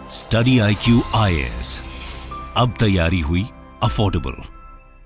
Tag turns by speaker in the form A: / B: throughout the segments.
A: Study IQ IAS, अब तैयारी हुई अफोर्डेबल।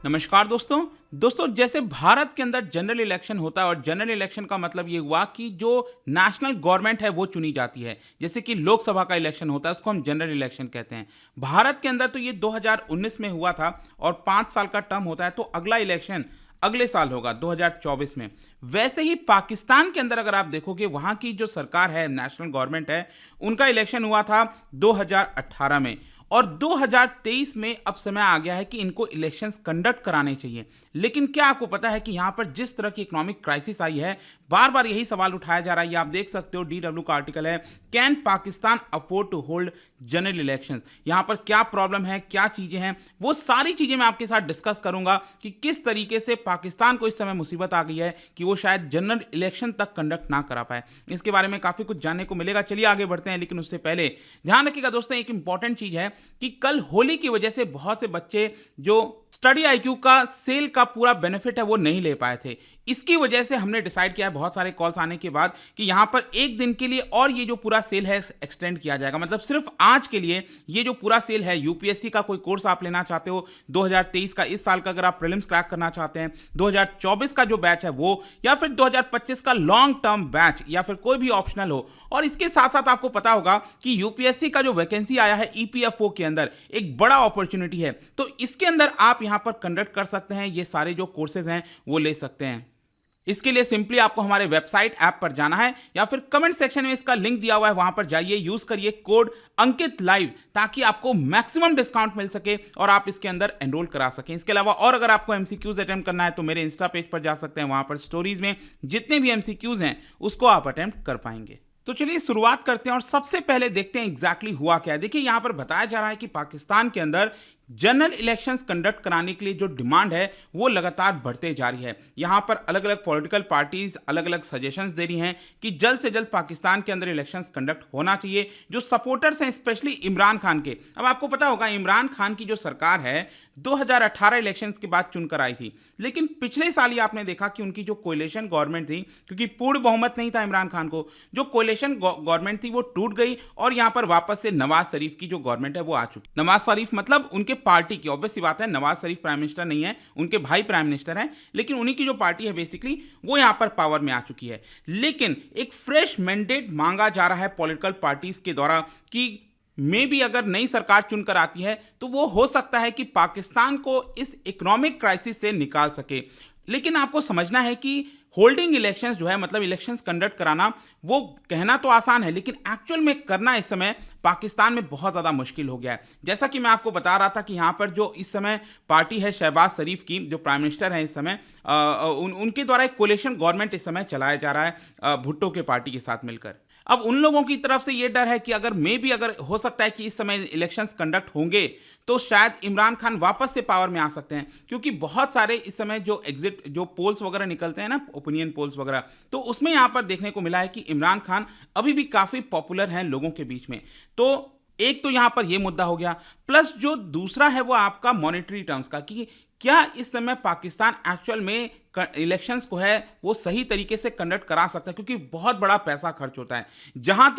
B: नमस्कार दोस्तों जैसे भारत के अंदर जनरल इलेक्शन होता है और जनरल इलेक्शन का मतलब ये हुआ कि जो नेशनल गवर्नमेंट है वो चुनी जाती है। जैसे कि लोकसभा का इलेक्शन होता है उसको हम जनरल इलेक्शन कहते हैं। भारत के अंदर तो ये 2019 में हुआ था और 5 साल का टर्म होता है, तो अगला इलेक्शन अगले साल होगा 2024 में। वैसे ही पाकिस्तान के अंदर अगर आप देखोगे, वहां की जो सरकार है, नेशनल गवर्नमेंट है, उनका इलेक्शन हुआ था 2018 में और 2023 में अब समय आ गया है कि इनको इलेक्शंस कंडक्ट कराने चाहिए। लेकिन क्या आपको पता है कि यहां पर जिस तरह की इकोनॉमिक क्राइसिस आई है, बार बार यही सवाल उठाया जा रहा है। ये आप देख सकते हो, DW का आर्टिकल है, can Pakistan afford to hold general elections. यहां पर क्या प्रॉब्लम है, क्या चीजें हैं, वो सारी चीजें मैं आपके साथ डिस्कस करूंगा कि किस तरीके से पाकिस्तान को इस समय मुसीबत आ गई है कि वो शायद जनरल इलेक्शन तक कंडक्ट ना करा पाए। इसके बारे में काफी कुछ जानने को मिलेगा। चलिए आगे बढ़ते हैं, लेकिन उससे पहले ध्यान रखिएगा दोस्तों, एक इंपॉर्टेंट चीज है कि कल होली की वजह से बहुत से बच्चे जो स्टडी IQ का सेल का पूरा बेनिफिट है वो नहीं ले पाए थे। इसकी वजह से हमने डिसाइड किया है, बहुत सारे कॉल्स आने के बाद, कि यहां पर एक दिन के लिए और ये जो पूरा सेल है एक्सटेंड किया जाएगा। मतलब सिर्फ आज के लिए ये जो पूरा सेल है, यूपीएससी का कोई कोर्स आप लेना चाहते हो 2023 का, इस साल का अगर आप प्रीलिम्स क्रैक करना चाहते हैं, 2024 का जो बैच है वो, या फिर 2025 का लॉन्ग टर्म बैच, या फिर कोई भी ऑप्शनल हो। और इसके साथ साथ आपको पता होगा कि यूपीएससी का जो वैकेंसी आया है EPFO के अंदर, एक बड़ा अपॉर्चुनिटी है, तो इसके अंदर आप यहां पर कंडक्ट कर सकते हैं। ये सारे जो कोर्सेज हैं वो ले सकते हैं। इसके लिए सिंपली आपको हमारे वेबसाइट ऐप पर जाना है, या फिर कमेंट सेक्शन में इसका लिंक दिया हुआ है, वहां पर जाइए, यूज करिए कोड अंकित लाइव, ताकि आपको मैक्सिमम डिस्काउंट मिल सके और आप इसके अंदर एनरोल करा सकें। इसके अलावा और अगर आपको MCQs अटेम्प्ट करना है तो मेरे इंस्टा पेज पर जा सकते हैं, वहां पर स्टोरीज में जितने भी MCQs हैं उसको आप अटेम्प्ट कर पाएंगे। तो चलिए शुरुआत करते हैं और सबसे पहले देखते हैं एग्जैक्टली हुआ क्या है। देखिए, यहां पर बताया जा रहा है कि पाकिस्तान के अंदर जनरल इलेक्शंस कंडक्ट कराने के लिए जो डिमांड है वो लगातार बढ़ते जा रही है। यहां पर अलग अलग पॉलिटिकल पार्टीज अलग अलग सजेशंस दे रही हैं कि जल्द से जल्द पाकिस्तान के अंदर इलेक्शंस कंडक्ट होना चाहिए। जो सपोर्टर्स हैं स्पेशली इमरान खान के, अब आपको पता होगा इमरान खान की जो सरकार है 2018 इलेक्शंस के बाद चुनकर आई थी, लेकिन पिछले साल ही आपने देखा कि उनकी जो कोalition गवर्नमेंट थी, क्योंकि पूर्ण बहुमत नहीं था इमरान खान को, जो कोalition गवर्नमेंट थी वो टूट गई और यहां पर वापस से नवाज शरीफ की जो गवर्नमेंट है वो आ चुकी। नवाज शरीफ मतलब उनके पार्टी की, ऑब्वियस सी बात है, नवाज शरीफ प्राइम मिनिस्टर नहीं है, उनके भाई प्राइम मिनिस्टर हैं, लेकिन उन्हीं की जो पार्टी है बेसिकली वो यहां पर पावर में आ चुकी है। लेकिन एक फ्रेश मैंडेट मांगा जा रहा है पॉलिटिकल पार्टीज के द्वारा कि मे भी अगर नई सरकार चुनकर आती है तो वो हो सकता है कि पाकिस्तान को इस इकोनॉमिक क्राइसिस से निकाल सके। लेकिन आपको समझना है कि होल्डिंग इलेक्शंस जो है, मतलब इलेक्शंस कंडक्ट कराना, वो कहना तो आसान है लेकिन एक्चुअल में करना इस समय पाकिस्तान में बहुत ज़्यादा मुश्किल हो गया है। जैसा कि मैं आपको बता रहा था कि यहाँ पर जो इस समय पार्टी है शहबाज शरीफ की, जो प्राइम मिनिस्टर है इस समय, उनके द्वारा एक कोalition गवर्नमेंट इस समय चलाया जा रहा है भुट्टो के पार्टी के साथ मिलकर। अब उन लोगों की तरफ से ये डर है कि अगर मे भी अगर हो सकता है कि इस समय इलेक्शंस कंडक्ट होंगे तो शायद इमरान खान वापस से पावर में आ सकते हैं, क्योंकि बहुत सारे इस समय जो पोल्स वगैरह निकलते हैं ना, ओपिनियन पोल्स वगैरह, तो उसमें यहां पर देखने को मिला है कि इमरान खान अभी भी काफी पॉपुलर हैं लोगों के बीच में। तो एक तो यहां पर यह मुद्दा हो गया, प्लस जो दूसरा है वो आपका मॉनेटरी टर्म्स का, कि क्या इस समय पाकिस्तान एक्चुअल में इलेक्शंस को है वो सही तरीके से कंडक्ट करा सकता है, क्योंकि बहुत बड़ा पैसा खर्च होता है। जहां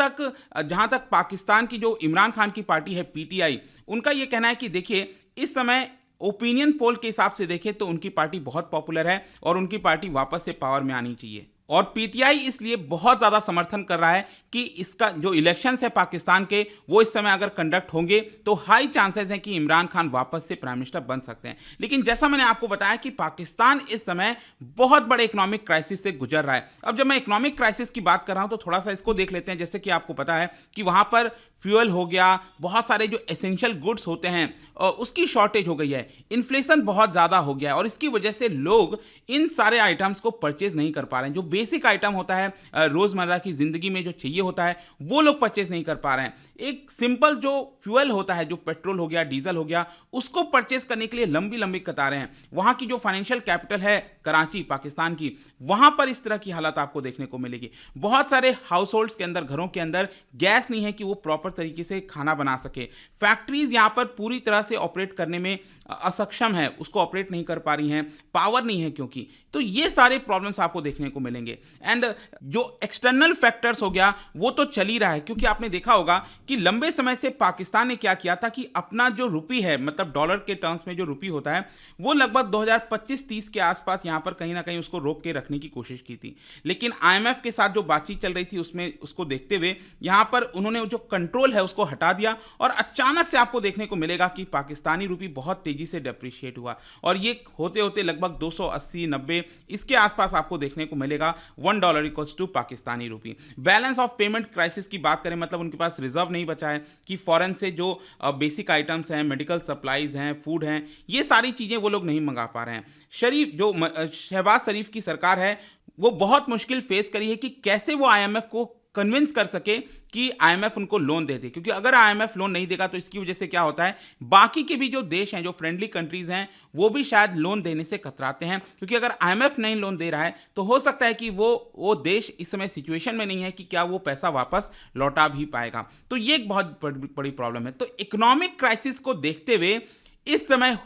B: तक पाकिस्तान की जो इमरान खान की पार्टी है PTI, उनका ये कहना है कि देखिए, इस समय ओपिनियन पोल के हिसाब से देखें तो उनकी पार्टी बहुत पॉपुलर है और उनकी पार्टी वापस से पावर में आनी चाहिए। और PTI इसलिए बहुत ज़्यादा समर्थन कर रहा है कि इसका जो इलेक्शंस है पाकिस्तान के, वो इस समय अगर कंडक्ट होंगे तो हाई चांसेस हैं कि इमरान खान वापस से प्राइम मिनिस्टर बन सकते हैं। लेकिन जैसा मैंने आपको बताया कि पाकिस्तान इस समय बहुत बड़े इकोनॉमिक क्राइसिस से गुजर रहा है। अब जब मैं इकोनॉमिक क्राइसिस की बात कर रहा हूं तो थोड़ा सा इसको देख लेते हैं। जैसे कि आपको पता है कि वहां पर फ्यूल हो गया, बहुत सारे जो एसेंशियल गुड्स होते हैं उसकी शॉर्टेज हो गई है, इन्फ्लेशन बहुत ज़्यादा हो गया है और इसकी वजह से लोग इन सारे आइटम्स को परचेज नहीं कर पा रहे हैं। जो बेसिक आइटम होता है रोज़मर्रा की ज़िंदगी में जो चाहिए होता है वो लोग परचेज नहीं कर पा रहे हैं। एक सिंपल जो फ्यूल होता है, जो पेट्रोल हो गया, डीजल हो गया, उसको परचेज करने के लिए लंबी लंबी कतारें हैं। वहाँ की जो फाइनेंशियल कैपिटल है कराची पाकिस्तान की, वहाँ पर इस तरह की हालत आपको देखने को मिलेगी। बहुत सारे हाउस होल्ड्स के अंदर, घरों के अंदर गैस नहीं है कि वो प्रॉपर तरीके से खाना बना सके। फैक्ट्रीज यहाँ पर पूरी तरह से ऑपरेट करने में असक्षम है, उसको ऑपरेट नहीं कर पा रही हैं, पावर नहीं है क्योंकि। तो ये सारे प्रॉब्लम्स आपको देखने को मिलेंगे। मिलेंगे। एंड जो एक्सटर्नल फैक्टर्स हो गया वो तो चल ही रहा है, क्योंकि आपने देखा होगा कि लंबे समय से पाकिस्तान ने क्या किया था कि अपना जो रुपी है, मतलब डॉलर के टर्म्स में जो रुपी होता है, वो लगभग 2025-30 के आसपास यहां पर कहीं ना कहीं उसको रोक के रखने की कोशिश की थी। लेकिन आईएमएफ के साथ जो बातचीत चल रही थी उसमें उसको देखते हुए यहां पर उन्होंने जो कंट्रोल है उसको हटा दिया, और अचानक से आपको देखने को मिलेगा कि पाकिस्तानी रुपी बहुत तेजी से डेप्रिशिएट हुआ, और ये होते होते लगभग 280-90 इसके आसपास आपको देखने को मिलेगा $1 equals to Pakistani rupee. Balance of payment crisis की बात करें, मतलब उनके पास रिजर्व नहीं बचा है कि फॉरेन से जो बेसिक आइटम्स हैं, मेडिकल सप्लाईज हैं, फूड हैं, ये सारी चीजें वो लोग नहीं मंगा पा रहे हैं। शहबाज शरीफ की सरकार है वो बहुत मुश्किल फेस करी है कि कैसे वो आईएमएफ को कन्विंस कर सके कि आईएमएफ उनको लोन दे दे, क्योंकि अगर आईएमएफ लोन नहीं देगा तो इसकी वजह से क्या होता है, बाकी के भी जो देश हैं, जो फ्रेंडली कंट्रीज हैं, वो भी शायद लोन देने से कतराते हैं, क्योंकि अगर आईएमएफ नहीं लोन दे रहा है तो हो सकता है कि वो देश इस समय सिचुएशन में नहीं है कि क्या वो पैसा वापस लौटा भी पाएगा। तो ये एक बहुत बड़ी प्रॉब्लम है। तो इकोनॉमिक क्राइसिस को देखते हुए इस समय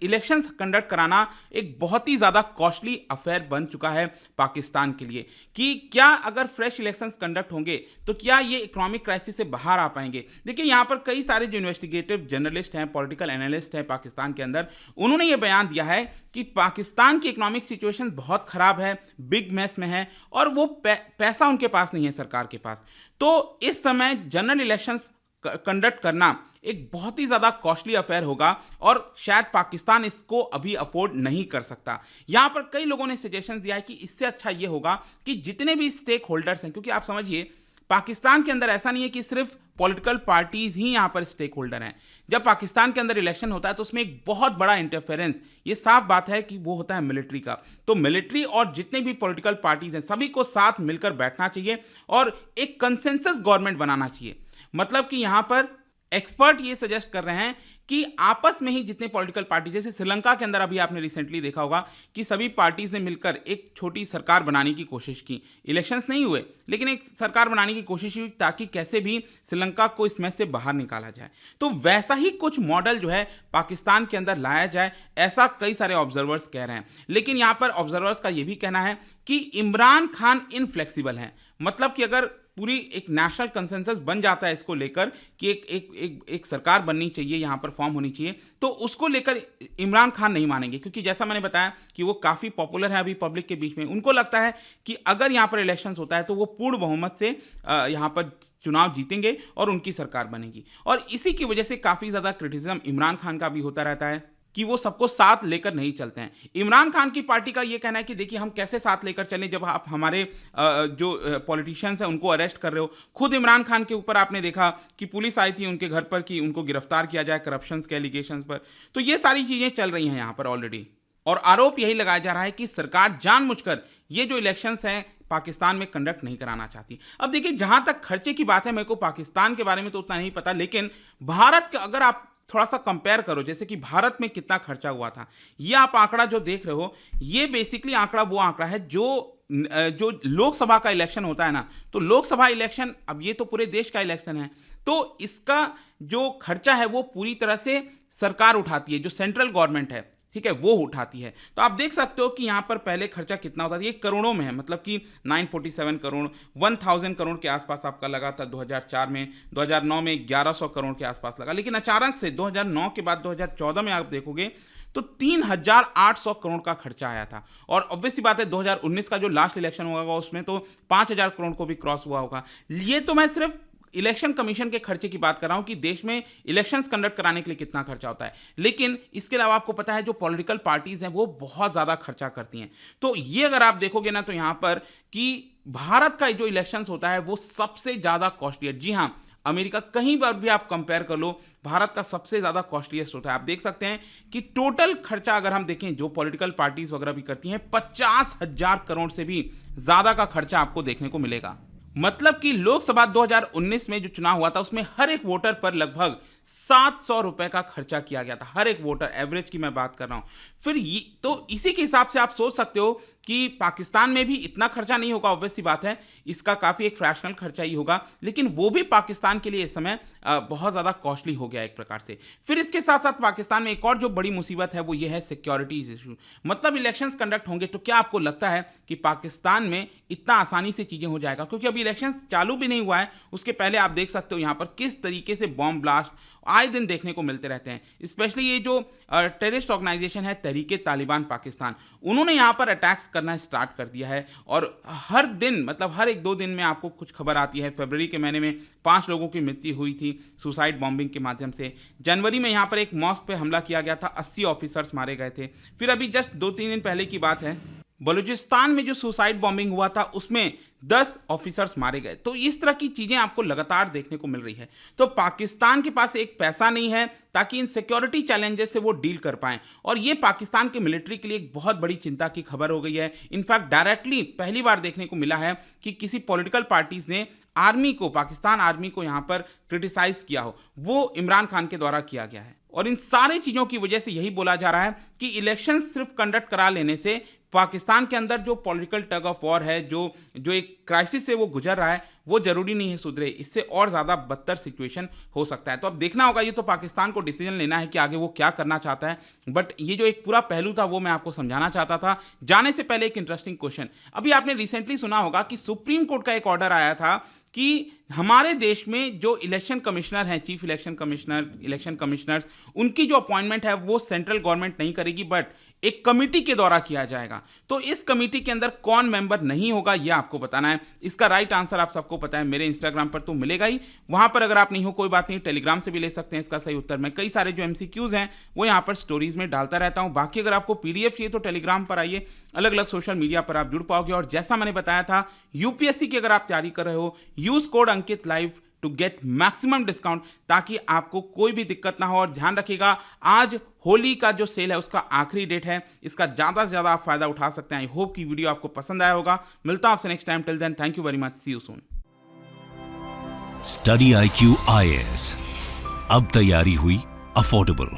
B: इलेक्शंस कंडक्ट कराना एक बहुत ही ज्यादा कॉस्टली अफेयर बन चुका है पाकिस्तान के लिए, कि क्या अगर फ्रेश इलेक्शंस कंडक्ट होंगे तो क्या ये इकोनॉमिक क्राइसिस से बाहर आ पाएंगे। देखिए यहां पर कई सारे जो इन्वेस्टिगेटिव जर्नलिस्ट हैं, पॉलिटिकल एनालिस्ट हैं पाकिस्तान के अंदर, उन्होंने ये बयान दिया है कि पाकिस्तान की इकोनॉमिक सिचुएशन बहुत खराब है, बिग मैस में है, और वो पैसा उनके पास नहीं है सरकार के पास। तो इस समय जनरल इलेक्शंस कंडक्ट करना एक बहुत ही ज्यादा कॉस्टली अफेयर होगा, और शायद पाकिस्तान इसको अभी अफोर्ड नहीं कर सकता। यहां पर कई लोगों ने सजेशन दिया है कि इससे अच्छा यह होगा कि जितने भी स्टेक होल्डर्स हैं, क्योंकि आप समझिए पाकिस्तान के अंदर ऐसा नहीं है कि सिर्फ पॉलिटिकल पार्टीज ही यहां पर स्टेक होल्डर हैं। जब पाकिस्तान के अंदर इलेक्शन होता है तो उसमें एक बहुत बड़ा इंटरफेरेंस, ये साफ बात है कि वो होता है मिलिट्री का। तो मिलिट्री और जितने भी पॉलिटिकल पार्टीज हैं सभी को साथ मिलकर बैठना चाहिए और एक कंसेंसस गवर्नमेंट बनाना चाहिए। मतलब कि यहां पर एक्सपर्ट ये सजेस्ट कर रहे हैं कि आपस में ही जितने पॉलिटिकल पार्टी, जैसे श्रीलंका के अंदर अभी आपने रिसेंटली देखा होगा कि सभी पार्टीज ने मिलकर एक छोटी सरकार बनाने की कोशिश की। इलेक्शंस नहीं हुए लेकिन एक सरकार बनाने की कोशिश हुई ताकि कैसे भी श्रीलंका को इस मैच से बाहर निकाला जाए। तो वैसा ही कुछ मॉडल जो है पाकिस्तान के अंदर लाया जाए, ऐसा कई सारे ऑब्जर्वर्स कह रहे हैं। लेकिन यहां पर ऑब्जर्वर्स का यह भी कहना है कि इमरान खान इनफ्लेक्सिबल है, मतलब कि अगर पूरी एक नेशनल कंसेंसस बन जाता है इसको लेकर कि एक सरकार बननी चाहिए, यहां पर फॉर्म होनी चाहिए, तो उसको लेकर इमरान खान नहीं मानेंगे, क्योंकि जैसा मैंने बताया कि वो काफी पॉपुलर है अभी पब्लिक के बीच में। उनको लगता है कि अगर यहां पर इलेक्शंस होता है तो वो पूर्ण बहुमत से यहां पर चुनाव जीतेंगे और उनकी सरकार बनेगी। और इसी की वजह से काफी ज्यादा क्रिटिसिज्म इमरान खान का भी होता रहता है कि वो सबको साथ लेकर नहीं चलते हैं। इमरान खान की पार्टी का ये कहना है कि देखिए हम कैसे साथ लेकर चलें जब आप हमारे जो पॉलिटिशियंस हैं उनको अरेस्ट कर रहे हो। खुद इमरान खान के ऊपर आपने देखा कि पुलिस आई थी उनके घर पर कि उनको गिरफ्तार किया जाए करप्शन के एलिगेशंस पर। तो ये सारी चीजें चल रही हैं यहाँ पर ऑलरेडी, और आरोप यही लगाया जा रहा है कि सरकार जानबूझकर ये जो इलेक्शंस हैं पाकिस्तान में कंडक्ट नहीं कराना चाहती। अब देखिए जहां तक खर्चे की बात है, मेरे को पाकिस्तान के बारे में तो उतना नहीं पता, लेकिन भारत का अगर आप थोड़ा सा कंपेयर करो, जैसे कि भारत में कितना खर्चा हुआ था, ये आप आंकड़ा जो देख रहे हो, ये बेसिकली आंकड़ा वो आंकड़ा है जो लोकसभा का इलेक्शन होता है ना, तो लोकसभा इलेक्शन, अब ये तो पूरे देश का इलेक्शन है, तो इसका जो खर्चा है वो पूरी तरह से सरकार उठाती है, जो सेंट्रल गवर्नमेंट है, ठीक है, वो उठाती है। तो आप देख सकते हो कि यहां पर पहले खर्चा कितना होता था, ये करोड़ों में है, मतलब कि 947 करोड़ 1000 करोड़ के आसपास आपका लगा था 2004 में। 2009 में 1100 करोड़ के आसपास लगा, लेकिन अचानक से 2009 के बाद 2014 में आप देखोगे तो 3800 करोड़ का खर्चा आया था। और ऑब्वियस सी बात है 2019 का जो लास्ट इलेक्शन हुआ होगा उसमें तो 5000 करोड़ को भी क्रॉस हुआ होगा। ये तो मैं सिर्फ इलेक्शन कमीशन के खर्चे की बात कर रहा हूं कि देश में इलेक्शंस कंडक्ट कराने के लिए कितना खर्चा होता है, लेकिन इसके अलावा आपको पता है जो पॉलिटिकल पार्टीज हैं वो बहुत ज्यादा खर्चा करती हैं। तो ये अगर आप देखोगे ना तो यहां पर कि भारत का जो इलेक्शंस होता है वो सबसे ज्यादा कॉस्टली है। जी हां, अमेरिका कहीं पर भी आप कंपेयर कर लो, भारत का सबसे ज्यादा कॉस्टलीस्ट होता है। आप देख सकते हैं कि टोटल खर्चा अगर हम देखें जो पॉलिटिकल पार्टीज वगैरह भी करती हैं 50,000 करोड़ से भी ज्यादा का खर्चा आपको देखने को मिलेगा। मतलब कि लोकसभा 2019 में जो चुनाव हुआ था उसमें हर एक वोटर पर लगभग 700 रुपए का खर्चा किया गया था, हर एक वोटर, एवरेज की मैं बात कर रहा हूं। फिर तो इसी के हिसाब से आप सोच सकते हो कि पाकिस्तान में भी इतना खर्चा नहीं होगा, ऑब्वियस सी बात है, इसका काफ़ी एक फ्रैक्शनल खर्चा ही होगा, लेकिन वो भी पाकिस्तान के लिए इस समय बहुत ज़्यादा कॉस्टली हो गया एक प्रकार से। फिर इसके साथ साथ पाकिस्तान में एक और जो बड़ी मुसीबत है वो ये है सिक्योरिटी इशू। मतलब इलेक्शंस कंडक्ट होंगे तो क्या आपको लगता है कि पाकिस्तान में इतना आसानी से चीज़ें हो जाएगा? क्योंकि अभी इलेक्शन चालू भी नहीं हुआ है, उसके पहले आप देख सकते हो यहाँ पर किस तरीके से बॉम्ब ब्लास्ट आए दिन देखने को मिलते रहते हैं। स्पेशली ये जो टेररिस्ट ऑर्गेनाइजेशन है तहरीके तालिबान पाकिस्तान, उन्होंने यहाँ पर अटैक्स करना स्टार्ट कर दिया है और हर दिन, मतलब हर 1-2 दिन में आपको कुछ खबर आती है। फरवरी के महीने में 5 लोगों की मृत्यु हुई थी सुसाइड बॉम्बिंग के माध्यम से। जनवरी में यहाँ पर एक मॉस्क पे हमला किया गया था, 80 ऑफिसर्स मारे गए थे। फिर अभी जस्ट 2-3 दिन पहले की बात है, बलूचिस्तान में जो सुसाइड बॉम्बिंग हुआ था उसमें 10 ऑफिसर्स मारे गए। तो इस तरह की चीजें आपको लगातार देखने को मिल रही है। तो पाकिस्तान के पास एक पैसा नहीं है ताकि इन सिक्योरिटी चैलेंजेस से वो डील कर पाएं, और ये पाकिस्तान के मिलिट्री के लिए एक बहुत बड़ी चिंता की खबर हो गई है। इनफैक्ट डायरेक्टली पहली बार देखने को मिला है कि किसी पॉलिटिकल पार्टीज ने आर्मी को, पाकिस्तान आर्मी को यहां पर क्रिटिसाइज किया हो, वो इमरान खान के द्वारा किया गया है। और इन सारी चीजों की वजह से यही बोला जा रहा है कि इलेक्शन सिर्फ कंडक्ट करा लेने से पाकिस्तान के अंदर जो पॉलिटिकल टग ऑफ वॉर है, जो एक क्राइसिस से वो गुजर रहा है, वो जरूरी नहीं है सुधरे, इससे और ज़्यादा बदतर सिचुएशन हो सकता है। तो अब देखना होगा, ये तो पाकिस्तान को डिसीजन लेना है कि आगे वो क्या करना चाहता है। बट ये जो एक पूरा पहलू था वो मैं आपको समझाना चाहता था। जाने से पहले एक इंटरेस्टिंग क्वेश्चन, अभी आपने रिसेंटली सुना होगा कि सुप्रीम कोर्ट का एक ऑर्डर आया था कि हमारे देश में जो इलेक्शन कमिश्नर हैं, chief election commissioner, election commissioners, उनकी जो अपॉइंटमेंट है वो सेंट्रल गवर्नमेंट नहीं करेगी, बट एक कमिटी के द्वारा किया जाएगा। तो इस कमिटी के अंदर कौन मेंबर नहीं होगा ये आपको बताना है। इसका राइट आंसर आप सबको पता है, मेरे इंस्टाग्राम पर तो मिलेगा ही, वहां पर अगर आप नहीं हो कोई बात नहीं, टेलीग्राम से भी ले सकते हैं इसका सही उत्तर। मैं कई सारे जो MCQs हैं वो यहाँ पर स्टोरीज में डालता रहता हूँ। बाकी अगर आपको PDF चाहिए तो टेलीग्राम पर आइए, अलग अलग सोशल मीडिया पर आप जुड़ पाओगे। और जैसा मैंने बताया था, UPSC की अगर आप तैयारी कर रहे हो, use code Ankit live to get maximum discount, ताकि आपको कोई भी दिक्कत ना हो। और ध्यान रखिएगा, आज होली का जो सेल है उसका आखिरी डेट है, इसका ज़्यादा से ज़्यादा आप फायदा उठा सकते हैं। आई होप कि वीडियो आपको पसंद आया होगा। मिलता हूं आपसे next time. Till then, thank you very much, see you soon.
A: Study IQ IAS, अब तैयारी हुई अफोर्डेबल।